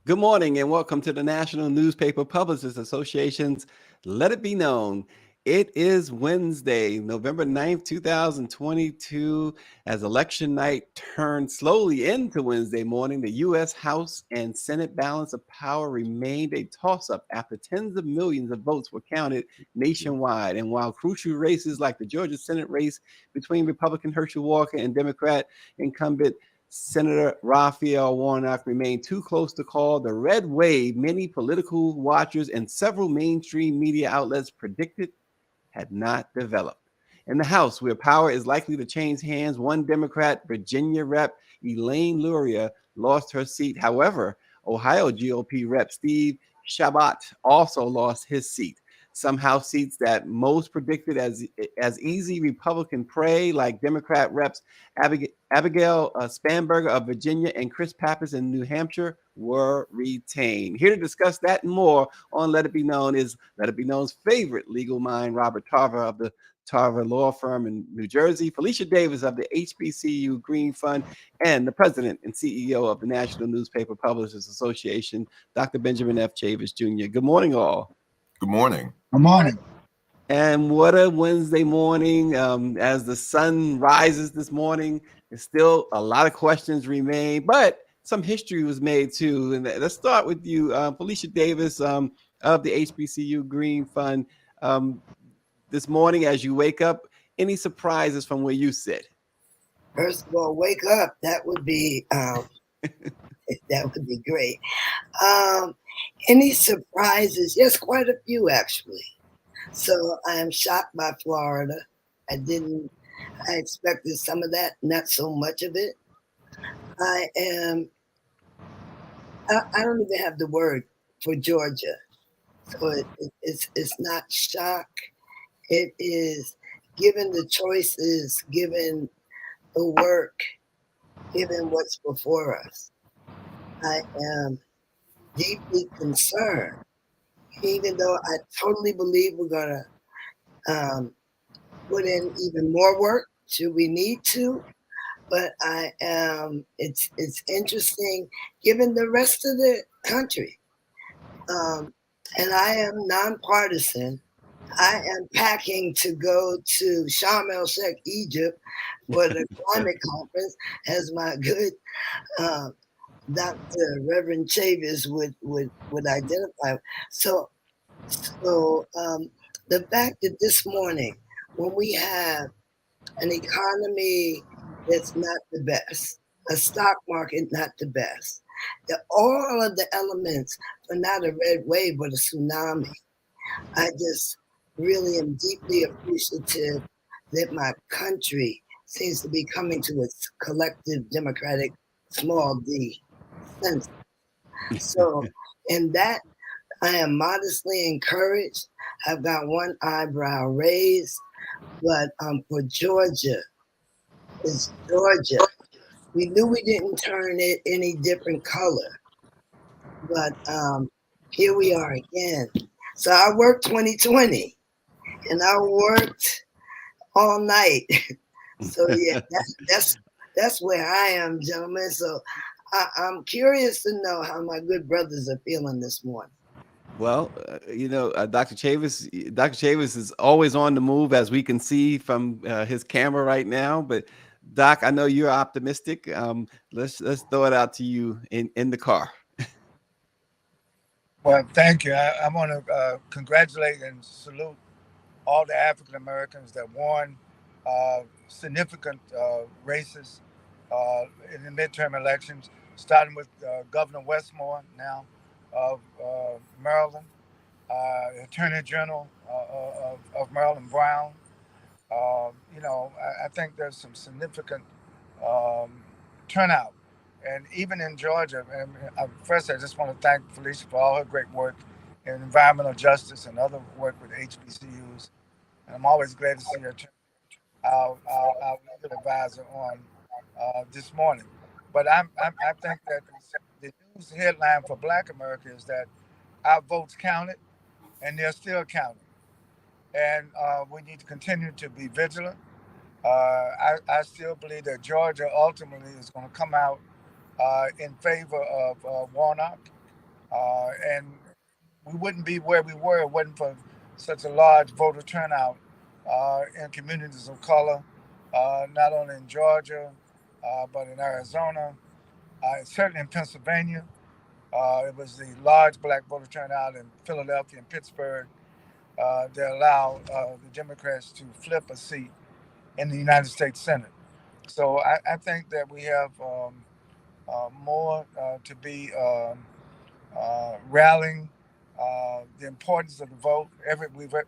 Good morning and welcome to the National Newspaper Publishers Association's Let It Be Known. It is Wednesday, November 9th, 2022. As election night turned slowly into Wednesday morning, the U.S. House and Senate balance of power remained a toss up after tens of millions of votes were counted nationwide. And while crucial races like the Georgia Senate race between Republican Herschel Walker and Democrat incumbent Senator Raphael Warnock remained too close to call. The red wave many political watchers and several mainstream media outlets predicted had not developed. In the House, where power is likely to change hands, one Democrat, Virginia Rep. Elaine Luria, lost her seat. However, Ohio GOP Rep. Steve Chabot also lost his seat. Some House seats that most predicted as easy Republican prey, like Democrat Reps Abigail Spanberger of Virginia and Chris Pappas in New Hampshire, were retained. Here to discuss that and more on Let It Be Known is Let It Be Known's favorite legal mind, Robert Tarver of the Tarver Law Firm in New Jersey, Felicia Davis of the HBCU Green Fund, and the president and CEO of the National Newspaper Publishers Association, Dr. Benjamin F. Chavis Jr. Good morning, all. Good morning. Good morning. And what a Wednesday morning. As the sun rises this morning, there's still a lot of questions remain, but some history was made too. And let's start with you, Felicia Davis of the HBCU Green Fund. Um, this morning, as you wake up, any surprises from where you sit? First of all, wake up. That would be great. Any surprises? Yes, quite a few actually. So I am shocked by Florida. I expected some of that, not so much of it. I don't even have the word for Georgia. So it's not shock. It is, given the choices, given the work, given what's before us. I am deeply concerned, even though I totally believe we're going to put in even more work should we need to. But it's interesting given the rest of the country. And I am nonpartisan. I am packing to go to Sharm el Sheikh, Egypt, for the climate conference, as my good Dr. Reverend Chavis would identify. So the fact that this morning, when we have an economy that's not the best, a stock market not the best, that all of the elements for not a red wave but a tsunami, I just really am deeply appreciative that my country seems to be coming to its collective democratic small d sense. So in that, I am modestly encouraged. I've got one eyebrow raised, but for Georgia, it's Georgia. We knew we didn't turn it any different color, but here we are again. So I worked 2020, and I worked all night. So yeah, that's where I am, gentlemen. So I'm curious to know how my good brothers are feeling this morning. Well, Dr. Chavis is always on the move, as we can see from his camera right now. But Doc, I know you're optimistic. Let's throw it out to you in the car. Well, thank you. I want to congratulate and salute all the African Americans that won significant races in the midterm elections, starting with Governor Westmore now of Maryland, Attorney General of Maryland Brown. I think there's some significant turnout. And even in Georgia, first I just want to thank Felicia for all her great work in environmental justice and other work with HBCUs. And I'm always glad to see her, our legal advisor, on this morning. But I think that the news headline for Black America is that our votes counted, and they're still counting. And we need to continue to be vigilant. I still believe that Georgia ultimately is going to come out in favor of Warnock. And we wouldn't be where we were if it wasn't for such a large voter turnout in communities of color, not only in Georgia, but in Arizona, certainly in Pennsylvania. It was the large black voter turnout in Philadelphia and Pittsburgh that allowed the Democrats to flip a seat in the United States Senate. So I think that we have more to be rallying the importance of the vote.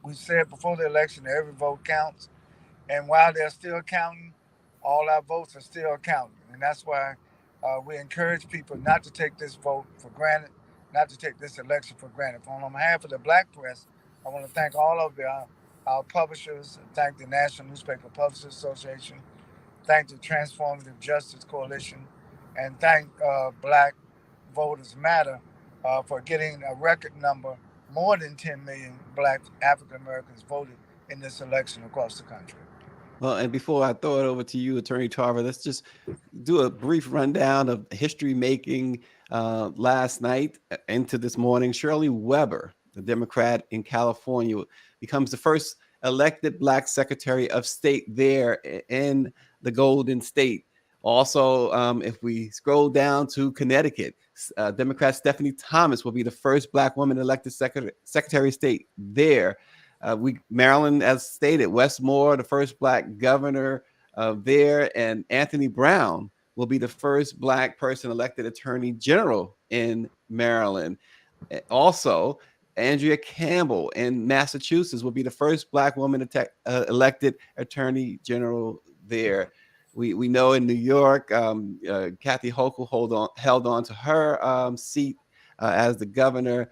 We said before the election that every vote counts, and while they're still counting, all our votes are still counting, and that's why we encourage people not to take this vote for granted, not to take this election for granted. On behalf of the Black press, I want to thank all of our publishers, thank the National Newspaper Publishers Association, thank the Transformative Justice Coalition, and thank Black Voters Matter for getting a record number. More than 10 million Black African Americans voted in this election across the country. Well, and before I throw it over to you, Attorney Tarver, let's just do a brief rundown of history making last night into this morning. Shirley Weber, the Democrat in California, becomes the first elected Black Secretary of State there in the Golden State. Also, if we scroll down to Connecticut, Democrat Stephanie Thomas will be the first Black woman elected Secretary of State there. Maryland, as stated, Wes Moore, the first Black governor there, and Anthony Brown will be the first Black person elected Attorney General in Maryland. Also, Andrea Campbell in Massachusetts will be the first Black woman elected Attorney General there. We know in New York, Kathy Hochul held on to her seat as the governor,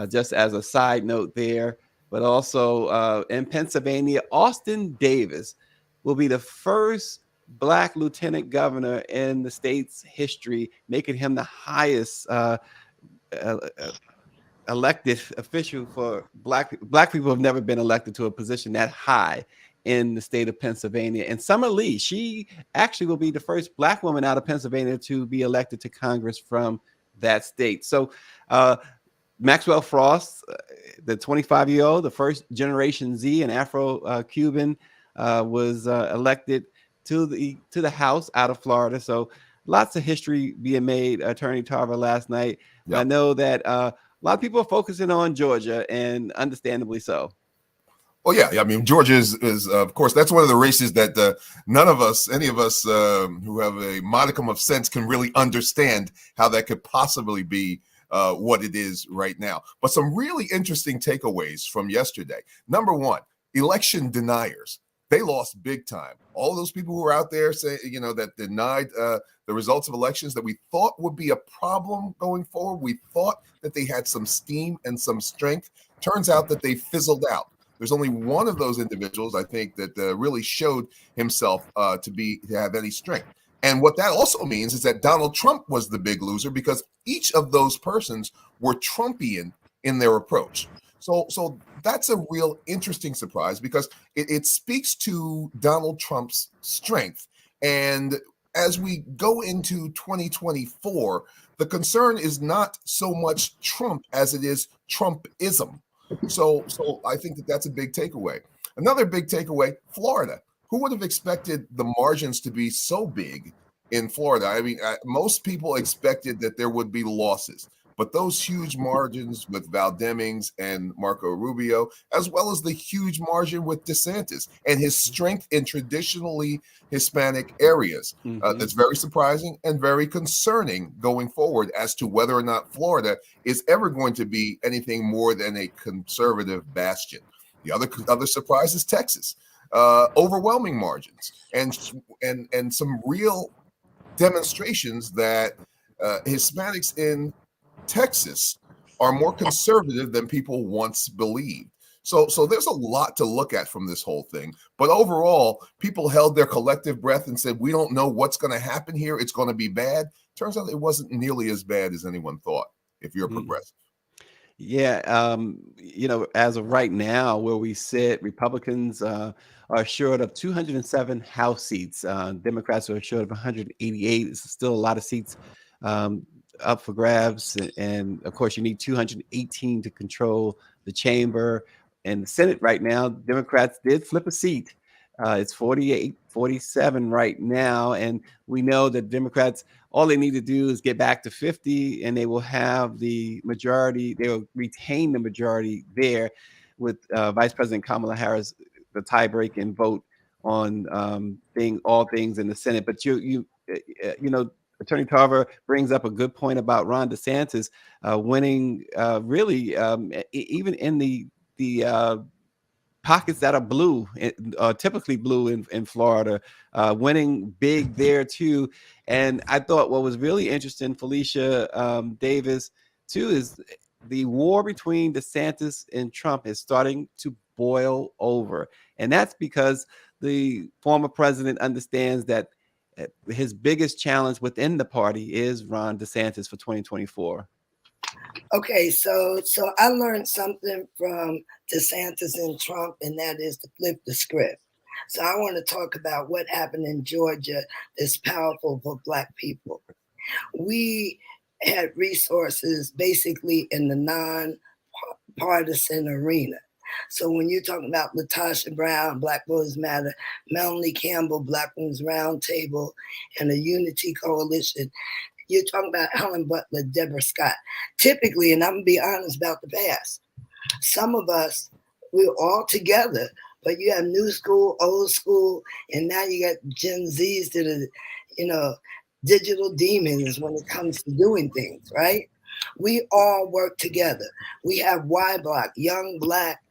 just as a side note there. But also in Pennsylvania, Austin Davis will be the first Black lieutenant governor in the state's history, making him the highest elected official for Black people. Black people have never been elected to a position that high in the state of Pennsylvania. And Summer Lee, she actually will be the first Black woman out of Pennsylvania to be elected to Congress from that state. So Maxwell Frost, the 25-year-old, the first Generation Z and Afro-Cuban, was elected to the House out of Florida. So lots of history being made, Attorney Tarver, last night. Yep. I know that a lot of people are focusing on Georgia, and understandably so. Well, yeah. I mean, Georgia is of course, that's one of the races that none of us, any of us who have a modicum of sense, can really understand how that could possibly be what it is right now. But some really interesting takeaways from yesterday. Number one, election deniers. They lost big time. All those people who were out there saying, that denied the results of elections that we thought would be a problem going forward. We thought that they had some steam and some strength. Turns out that they fizzled out. There's only one of those individuals, I think, that really showed himself to have any strength. And what that also means is that Donald Trump was the big loser because each of those persons were Trumpian in their approach. So that's a real interesting surprise because it speaks to Donald Trump's strength. And as we go into 2024, the concern is not so much Trump as it is Trumpism. So I think that's a big takeaway. Another big takeaway, Florida. Who would have expected the margins to be so big in Florida? I mean, most people expected that there would be losses, but those huge margins with Val Demings and Marco Rubio, as well as the huge margin with DeSantis and his strength in traditionally Hispanic areas, that's very surprising and very concerning going forward as to whether or not Florida is ever going to be anything more than a conservative bastion. The other surprise is Texas. Overwhelming margins and some real demonstrations that Hispanics in Texas are more conservative than people once believed. So there's a lot to look at from this whole thing. But overall, people held their collective breath and said, we don't know what's going to happen here. It's going to be bad. Turns out it wasn't nearly as bad as anyone thought, if you're progressive. Yeah, as of right now, where we sit, Republicans are short of 207 House seats. Democrats are short of 188. It's still a lot of seats up for grabs, and of course, you need 218 to control the chamber and the Senate. Right now, Democrats did flip a seat. It's 48-47 right now, and we know that Democrats, all they need to do is get back to 50, and they will have the majority. They will retain the majority there, with Vice President Kamala Harris the tie-breaking vote on all things in the Senate. But you know, Attorney Tarver brings up a good point about Ron DeSantis winning, really, even in the pockets that are blue, typically blue in Florida, winning big there too. And I thought what was really interesting, Felicia, Davis, too, is the war between DeSantis and Trump is starting to boil over. And that's because the former president understands that his biggest challenge within the party is Ron DeSantis for 2024. Okay, so I learned something from DeSantis and Trump, and that is to flip the script. So I want to talk about what happened in Georgia that's powerful for Black people. We had resources basically in the non-partisan arena. So when you're talking about Latasha Brown, Black Voters Matter, Melanie Campbell, Black Women's Roundtable, and the Unity Coalition, you're talking about Helen Butler, Deborah Scott. Typically, and I'm going to be honest about the past, some of us, we're all together, but you have new school, old school, and now you got Gen Zs that are, you know, digital demons when it comes to doing things, right? We all work together. We have Y Block, Young Black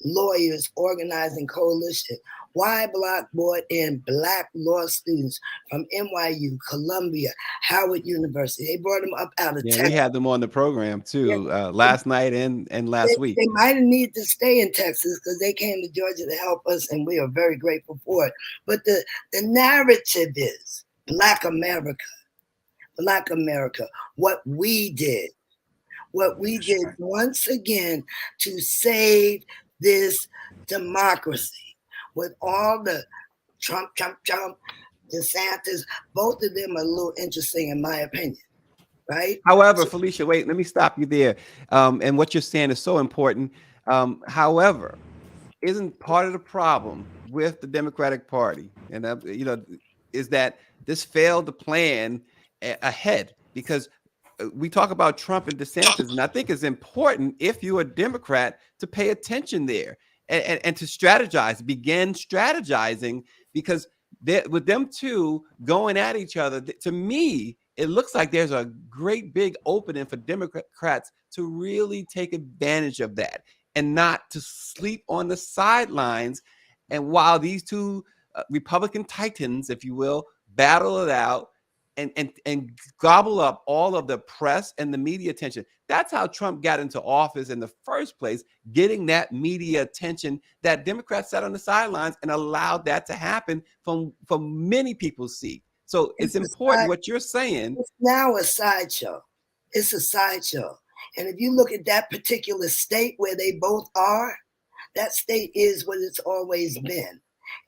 Lawyers Organizing Coalition. Y Block brought in Black law students from NYU, Columbia, Howard University. They brought them up out of Texas. We had them on the program too, last night and last week. They might have needed to stay in Texas because they came to Georgia to help us, and we are very grateful for it. But the narrative is Black America, what we did once again to save this democracy. With all the Trump, DeSantis, both of them are a little interesting in my opinion, right? However, Felicia, wait, let me stop you there. And what you're saying is so important. However, isn't part of the problem with the Democratic Party, and is that this failed to plan ahead, because we talk about Trump and DeSantis, and I think it's important, if you're a Democrat, to pay attention there and to strategize, begin strategizing, because with them two going at each other, to me, it looks like there's a great big opening for Democrats to really take advantage of that and not to sleep on the sidelines. And while these two Republican titans, if you will, battle it out and gobble up all of the press and the media attention. That's how Trump got into office in the first place, getting that media attention that Democrats sat on the sidelines and allowed that to happen from many people's seat. So it's important what you're saying. It's now a sideshow. It's a sideshow. And if you look at that particular state where they both are, that state is what it's always been.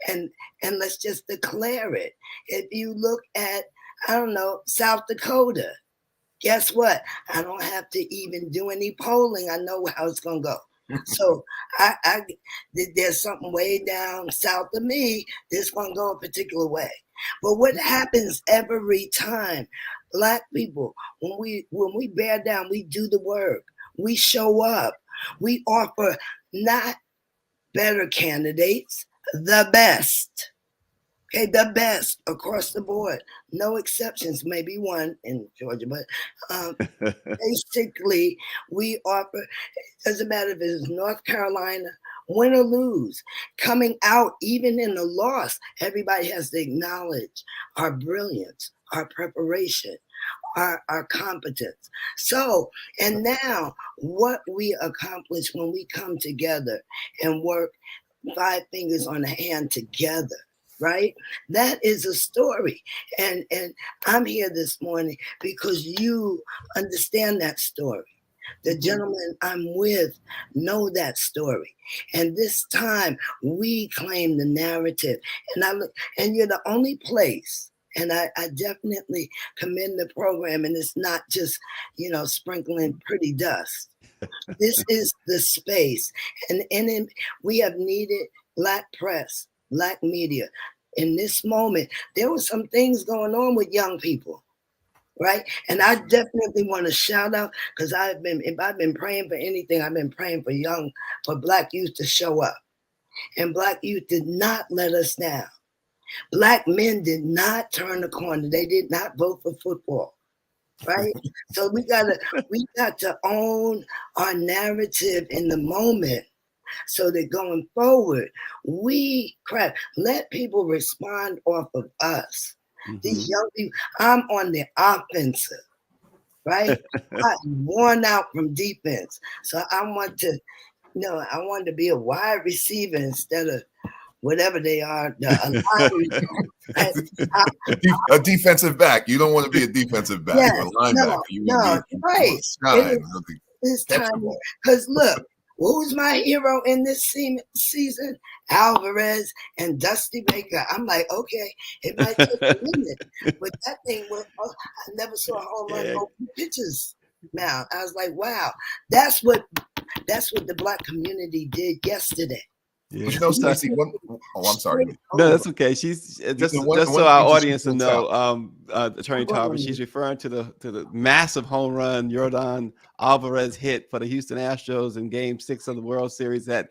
And let's just declare it. If you look at, I don't know, South Dakota, guess what? I don't have to even do any polling. I know how it's going to go. So there's something way down south of me that's going to go a particular way. But what happens every time, Black people, when we bear down, we do the work, we show up, we offer not better candidates, the best. Okay, the best across the board. No exceptions, maybe one in Georgia, but basically we offer, it doesn't matter if it's North Carolina, win or lose, coming out even in the loss, everybody has to acknowledge our brilliance, our preparation, our competence. So, and now what we accomplish when we come together and work 5 fingers on a hand together, right? That is a story. And I'm here this morning because you understand that story. The gentlemen I'm with know that story. And this time we claim the narrative. And you're the only place And I definitely commend the program. And it's not just, sprinkling pretty dust. This is the space. And we have needed Black press, Black media. In this moment, there were some things going on with young people. Right. And I definitely want to shout out, because if I've been praying for anything, I've been praying for Black youth to show up. And Black youth did not let us down. Black men did not turn the corner. They did not vote for football. Right. So we got to own our narrative in the moment, so that going forward, let people respond off of us. These young people, I'm on the offensive, right? I'm worn out from defense. So I want to be a wide receiver instead of whatever they are. A defensive back. You don't want to be a defensive back or a linebacker. Right. It's time, because look, who's my hero in this season? Alvarez and Dusty Baker. I'm like, okay, it might take a minute, but that thing went. I never saw a home run go 2 pitches. Now I was like, wow, that's what the Black community did yesterday. Yeah. But Stacey, I'm sorry. No, that's okay. She's just so our audience will know, Attorney Tarver, she's referring to the massive home run Yordan Alvarez hit for the Houston Astros in Game 6 of the World Series that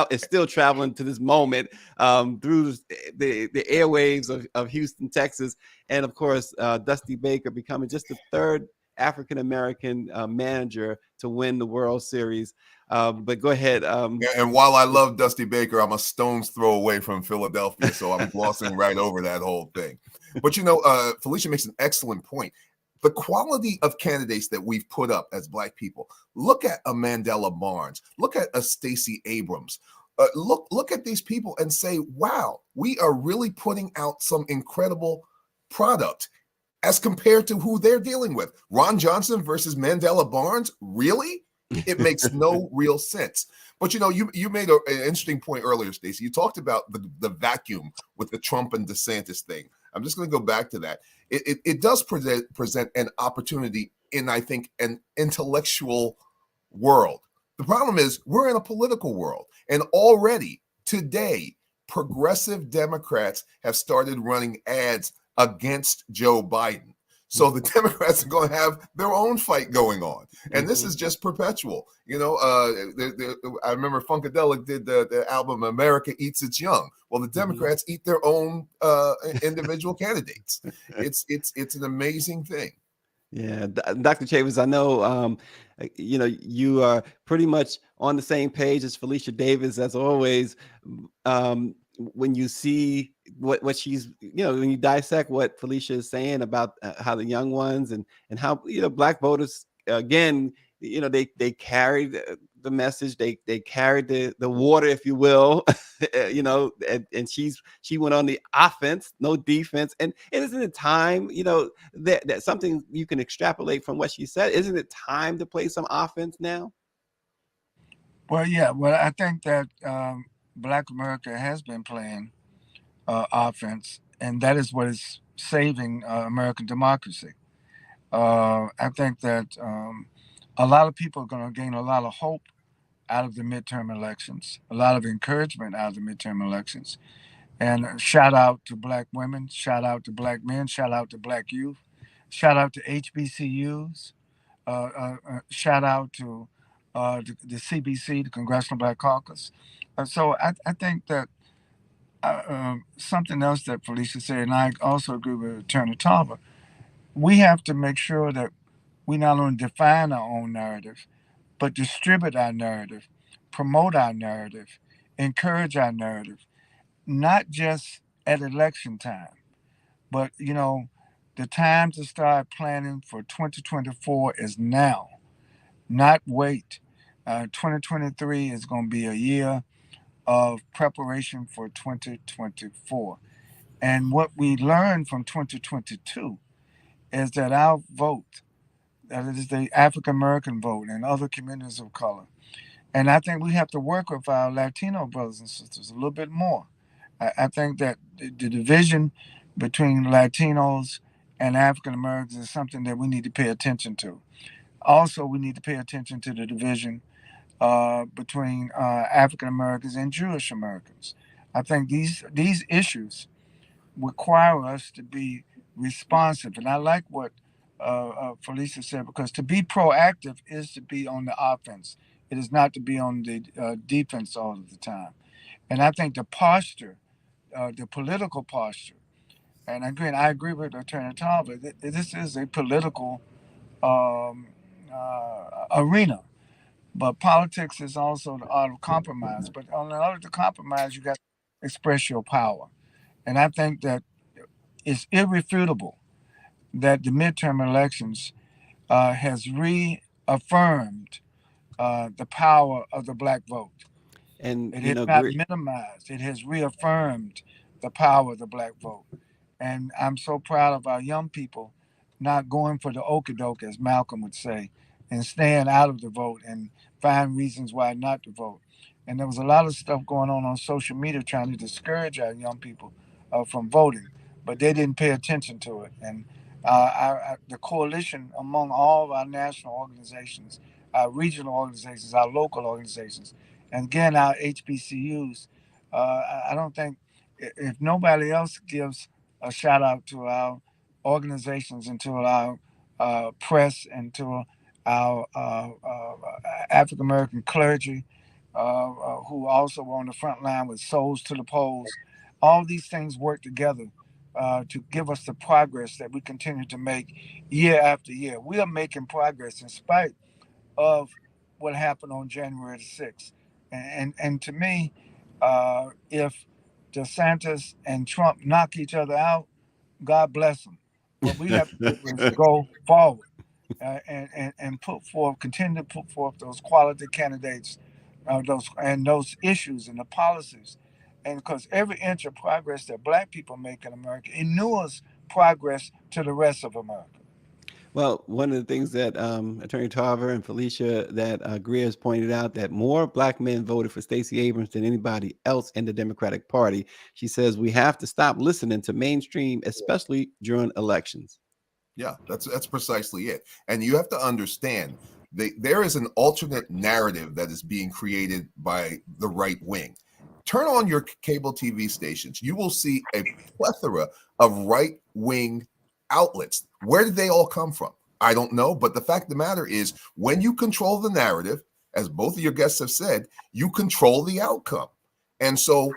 is still traveling to this moment through the airwaves of Houston, Texas, and of course Dusty Baker becoming just the third African American manager to win the World Series. But go ahead. And while I love Dusty Baker, I'm a stone's throw away from Philadelphia, so I'm glossing right over that whole thing. But Felicia makes an excellent point. The quality of candidates that we've put up as Black people. Look at a Mandela Barnes. Look at a Stacey Abrams. Look at these people and say, wow, we are really putting out some incredible product as compared to who they're dealing with. Ron Johnson versus Mandela Barnes? Really? It makes no real sense. But you made an interesting point earlier, Stacey. You talked about the vacuum with the Trump and DeSantis thing. I'm just going to go back to that. It does present an opportunity in, I think, an intellectual world. The problem is we're in a political world, and already today, progressive Democrats have started running ads against Joe Biden. So the Democrats are going to have their own fight going on. And this is just perpetual. I remember Funkadelic did the album America Eats Its Young. Well, the Democrats eat their own individual candidates. It's an amazing thing. Yeah, Dr. Chavez, I know, you are pretty much on the same page as Felicia Davis, as always. When you see what she's, when you dissect what Felicia is saying about how the young ones and how, Black voters, again, they carried the message, they carried the water, if you will, and she went on the offense, no defense. And isn't it time, that something you can extrapolate from what she said? Isn't it time to play some offense now? Well, yeah. Well, I think that Black America has been playing offense, and that is what is saving American democracy. I think that a lot of people are going to gain a lot of hope out of the midterm elections, a lot of encouragement out of the midterm elections. And shout out to Black women, shout out to Black men, shout out to Black youth, shout out to HBCUs, shout out to the CBC, the Congressional Black Caucus. So I think that something else that Felicia said, and I also agree with Attorney Tarver, we have to make sure that we not only define our own narrative, but distribute our narrative, promote our narrative, encourage our narrative, not just at election time, but the time to start planning for 2024 is now, not wait. 2023 is going to be a year of preparation for 2024. And what we learned from 2022 is that our vote, that is the African American vote and other communities of color, and I think we have to work with our Latino brothers and sisters a little bit more. I think that the division between Latinos and African Americans is something that we need to pay attention to. Also, we need to pay attention to the division between African Americans and Jewish Americans. I think these issues require us to be responsive, and I like what Felicia said, because to be proactive is to be on the offense. It is not to be on the defense all of the time. And I think the posture, the political posture, and again, I agree with Attorney Talbot. This is a political um, arena, but politics is also the art of compromise. But in order to compromise, you got to express your power. And I think that it's irrefutable that the midterm elections has reaffirmed the power of the black vote. And It you has know, not minimized. It has reaffirmed the power of the black vote. And I'm so proud of our young people not going for the okie doke, as Malcolm would say, and staying out of the vote and find reasons why not to vote. And there was a lot of stuff going on social media trying to discourage our young people from voting, but they didn't pay attention to it. And the coalition among all of our national organizations, our regional organizations, our local organizations, and again, our HBCUs, I don't think, if nobody else gives a shout out to our organizations and to our press and to our African American clergy who also were on the front line with Souls to the Polls. All these things work together to give us the progress that we continue to make year after year. We are making progress in spite of what happened on January the 6th. And to me, if DeSantis and Trump knock each other out, God bless them. What we have to do is go forward and put forth, continue to put forth those quality candidates, those issues and the policies. And because every inch of progress that black people make in America inures progress to the rest of America. Well, one of the things that Attorney Tarver and Felicia, that Greer has pointed out, that more black men voted for Stacey Abrams than anybody else in the Democratic Party. She says we have to stop listening to mainstream, especially during elections. Yeah, that's precisely it. And you have to understand there is an alternate narrative that is being created by the right wing. Turn on your cable TV stations. You will see a plethora of right wing outlets. Where did they all come from? I don't know. But the fact of the matter is, when you control the narrative, as both of your guests have said, you control the outcome. And so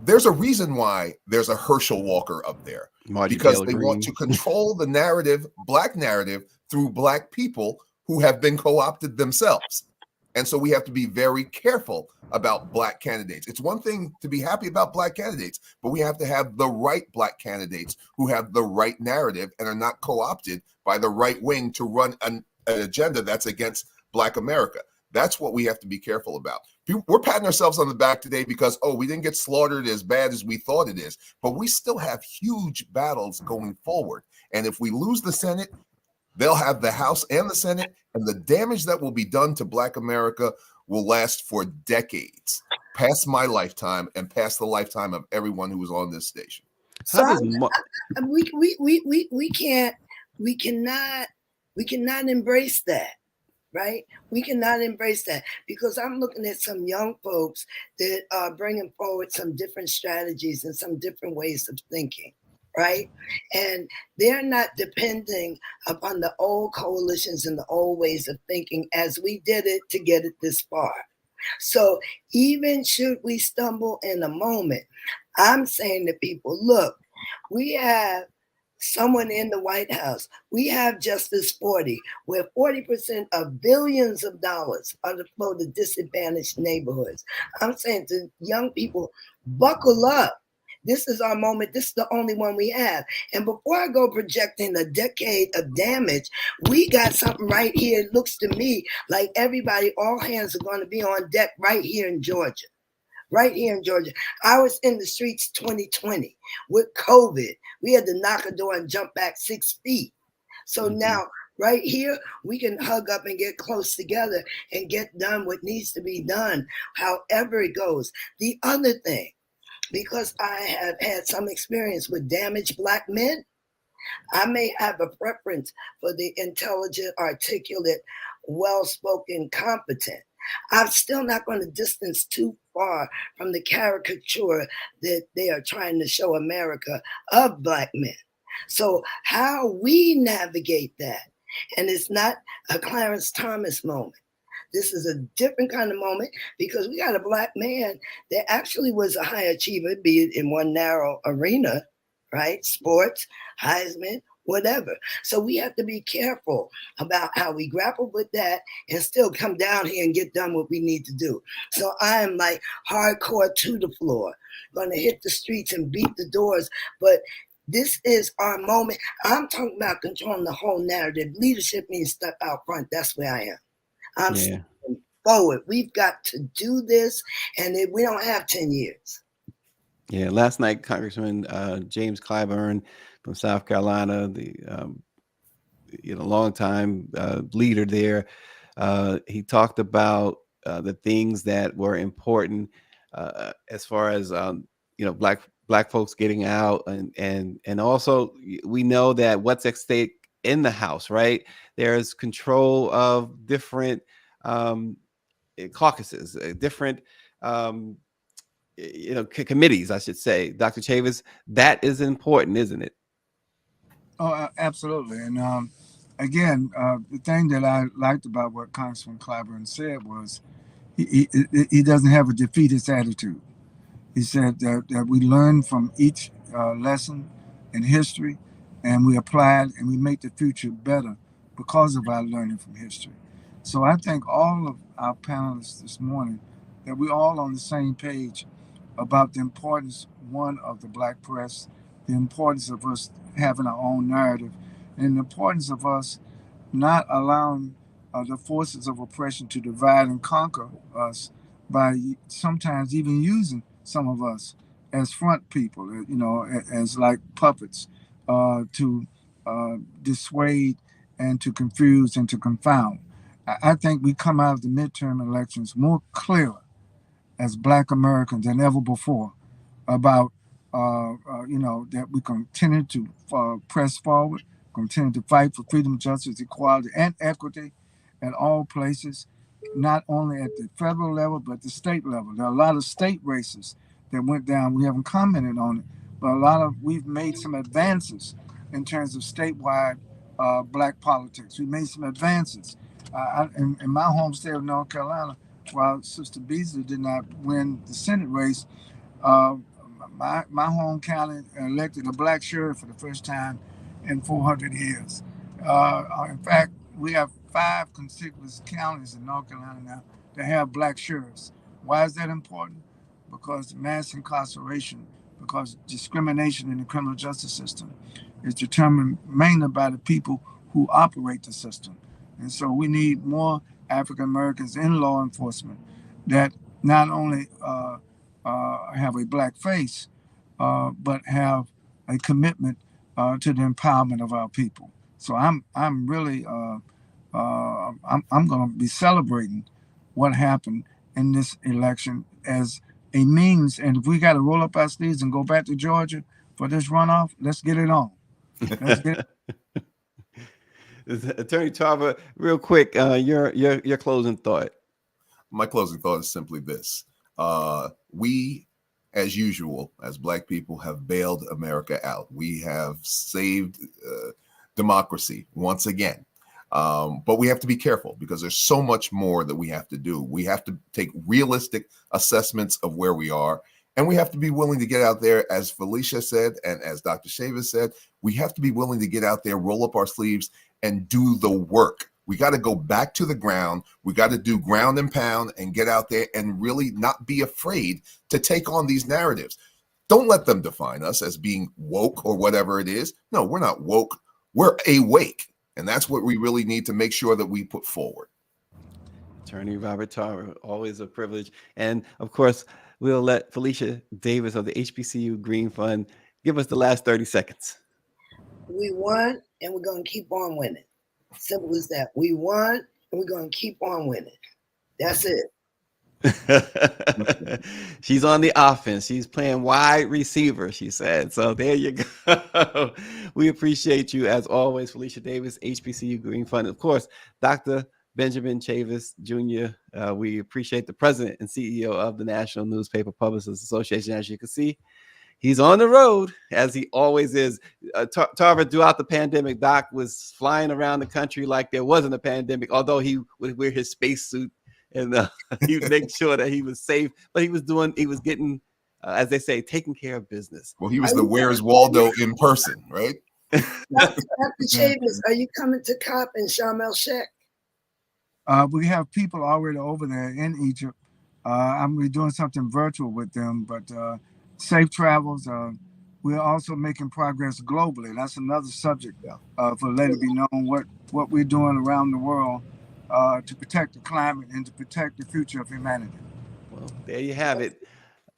there's a reason why there's a Herschel Walker up there, Margie because Taylor they Greene. want to control the narrative, black narrative, through black people who have been co-opted themselves. And so we have to be very careful about black candidates. It's one thing to be happy about black candidates, but we have to have the right black candidates who have the right narrative and are not co-opted by the right wing to run an agenda that's against black America. That's what we have to be careful about. We're patting ourselves on the back today because, oh, we didn't get slaughtered as bad as we thought it is. But we still have huge battles going forward. And if we lose the Senate, they'll have the House and the Senate, and the damage that will be done to black America will last for decades, past my lifetime and past the lifetime of everyone who was on this station. So we cannot embrace that. Right? We cannot embrace that, because I'm looking at some young folks that are bringing forward some different strategies and some different ways of thinking, right? And they're not depending upon the old coalitions and the old ways of thinking as we did it to get it this far. So even should we stumble in a moment, I'm saying to people, look, we have someone in the White House. We have Justice 40, where 40% of billions of dollars are to flow to disadvantaged neighborhoods. I'm saying to young people, buckle up. This is our moment. This is the only one we have. And before I go projecting a decade of damage, we got something right here. It looks to me like everybody, all hands are going to be on deck right here in Georgia. Right here in Georgia. I was in the streets 2020 with COVID. We had to knock a door and jump back 6 feet. So now, right here, we can hug up and get close together and get done what needs to be done, however it goes. The other thing, because I have had some experience with damaged Black men, I may have a preference for the intelligent, articulate, well-spoken, competent. I'm still not going to distance too far from the caricature that they are trying to show America of Black men. So how we navigate that, and it's not a Clarence Thomas moment. This is a different kind of moment because we got a Black man that actually was a high achiever, be it in one narrow arena, right? Sports, Heisman, whatever. So we have to be careful about how we grapple with that and still come down here and get done what we need to do. So I am like hardcore to the floor, going to hit the streets and beat the doors. But this is our moment. I'm talking about controlling the whole narrative. Leadership means step out front. That's where I am. I'm stepping forward. We've got to do this, and we don't have 10 years. Yeah, last night, Congressman James Clyburn from South Carolina, the longtime leader there, he talked about the things that were important as far as black folks getting out, and also we know that what's at stake in the House, right? There's control of different caucuses, different committees, I should say. Dr. Chavis, that is important, isn't it? Oh, absolutely. And again, the thing that I liked about what Congressman Clyburn said was he doesn't have a defeatist attitude. He said that we learn from each lesson in history and we apply it and we make the future better because of our learning from history. So I think all of our panelists this morning, that we're all on the same page about the importance, one, of the Black press, the importance of us having our own narrative, and the importance of us not allowing the forces of oppression to divide and conquer us by sometimes even using some of us as front people, as like puppets to dissuade and to confuse and to confound. I think we come out of the midterm elections more clearer as Black Americans than ever before about that we continue to press forward, continue to fight for freedom, justice, equality, and equity at all places, not only at the federal level but the state level. There are a lot of state races that went down. We haven't commented on it, but we've made some advances in terms of statewide Black politics. We made some advances in my home state of North Carolina. While Sister Beasley did not win the Senate race, uh, my home county elected a Black sheriff for the first time in 400 years. In fact, we have 5 contiguous counties in North Carolina now that have Black sheriffs. Why is that important? Because mass incarceration, because discrimination in the criminal justice system is determined mainly by the people who operate the system. And so we need more African Americans in law enforcement that not only have a Black face, but have a commitment to the empowerment of our people. So I'm really I'm going to be celebrating what happened in this election as a means. And if we got to roll up our sleeves and go back to Georgia for this runoff, let's get it on. Let's get it. Attorney Tarver, real quick, your closing thought. My closing thought is simply this. We, as usual, as Black people, have bailed America out. We have saved democracy once again. But we have to be careful because there's so much more that we have to do. We have to take realistic assessments of where we are. And we have to be willing to get out there, as Felicia said, and as Dr. Chavis said, we have to be willing to get out there, roll up our sleeves, and do the work. We got to go back to the ground. We got to do ground and pound and get out there and really not be afraid to take on these narratives. Don't let them define us as being woke or whatever it is. No, we're not woke. We're awake. And that's what we really need to make sure that we put forward. Attorney Robert Tarver, always a privilege. And of course, we'll let Felicia Davis of the HBCU Green Fund give us the last 30 seconds. We won, and we're going to keep on winning. Simple as that. We won, and we're going to keep on winning. That's it. She's on the offense. She's playing wide receiver, she said. So there you go. We appreciate you as always, Felicia Davis, HBCU Green Fund. Of course, Dr. Benjamin Chavis Jr. We appreciate the president and CEO of the National Newspaper Publishers Association. As you can see, he's on the road, as he always is. Tarver, throughout the pandemic, Doc was flying around the country like there wasn't a pandemic, although he would wear his spacesuit and he would make sure that he was safe. But he was getting, as they say, taking care of business. Well, he was the Where's Waldo in person, right? Dr. Chavis, are you coming to COP in Sharm el Sheikh? We have people already over there in Egypt. I'm going to be doing something virtual with them, but safe travels. We're also making progress globally. That's another subject for let it be known what we're doing around the world to protect the climate and to protect the future of humanity. Well, there you have it.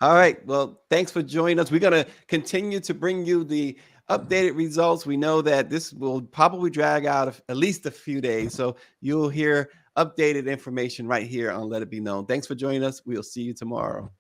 All right. Well, thanks for joining us. We're going to continue to bring you the updated results. We know that this will probably drag out at least a few days. So you'll hear updated information right here on Let It Be Known. Thanks for joining us. We'll see you tomorrow.